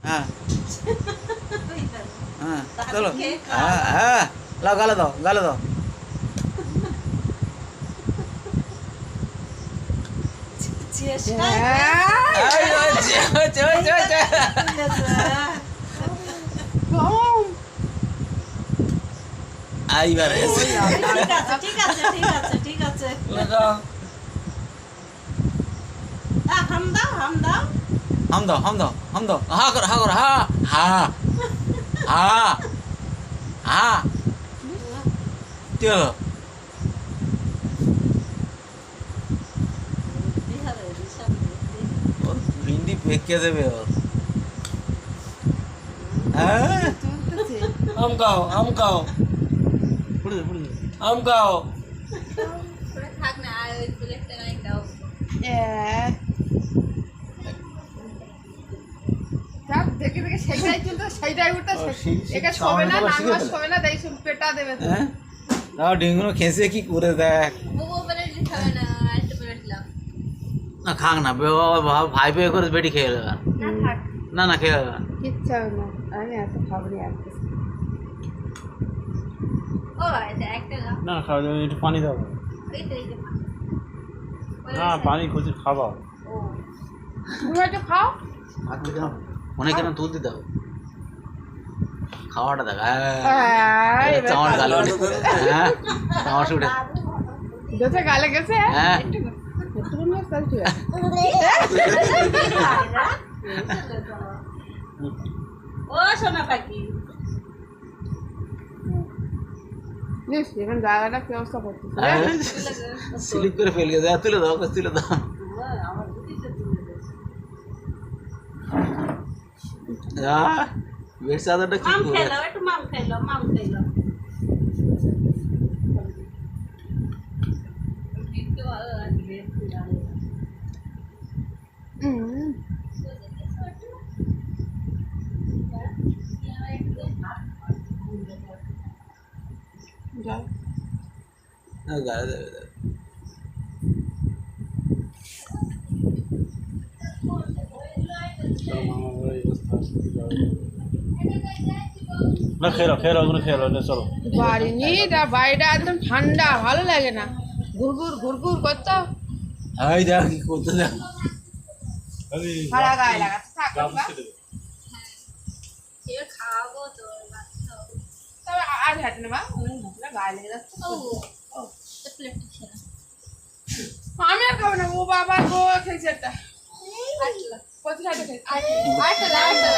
हाँ हाँ चलो हाँ हाँ लाओ गालो दो गालो दो आई बार ঠিক আছে ঠিক আছে ঠিক আছে लगाओ হাম দাও हम दो हाँ करो हाँ हाँ हाँ हाँ चलो और भिंडी फेंक के देवे और हाँ আম খাও আম খাও আম খাও থাক না আর ওই প্লেটটা নাই দাও দেখে দেখে সেইটাই চলতো সেইটাই উঠতো একা শোবে না নামাজ শোবে না তাই শুন পেটা দেবে তো হ্যাঁ দাও ডিঙ্গুনো খেসে কি করে দেখ বুবু বলে খাবে না একটা প্লেট লাও না খাক না ভাই ভাই করে বেটি খেয়ে দেবে না থাক না না খেয়ে দেবে কিচ্ছু হবে না আমি এত খাবো না ও এটা একটা লাও না খাওয়া যাবে একটু পানি দাও এই তো না পানি খুঁজে খাবা ও তুমি একটু খাও উনি কেন তুলতে দাও খাওয়াটা দেখ এবার চামচ গালে হ্যাঁ চামচ উঠে গেছে গালে গেছে হ্যাঁ একটু নিয়ে চলছে ও সোনা পাখি নিস এখন জায়গাটা কি অবস্থা করছিস স্লিপ করে ফেল গেছে তুলে দাও তুলে দাও আমার বুঝিতে তুলে দে বেশ চাদরটা কি মাম করে খাইলো একটু মাম খাইলো একটু ভালো লাগবে যাও গায়ে দেবে দেবে না খেয়ে ওগুলো খেয়ে চলো বাড়ি নিয়ে বাড়িটা একদম ঠান্ডা ভালো লাগে না ঘুরঘুর করতো হাই দেখ কি করতে দেখ ভাড়া গায়ে লাগাতে থাক বাবা। এবার খাওয়াবো তো তবে আর হাঁটে না বা গায়ে লেগে যাচ্ছে ও প্লেটটা ছেড়ে আমি আর খাবো না ও বাবা গো খেয়েছে একটা আটলা কোথায় খেয়েছে আটলা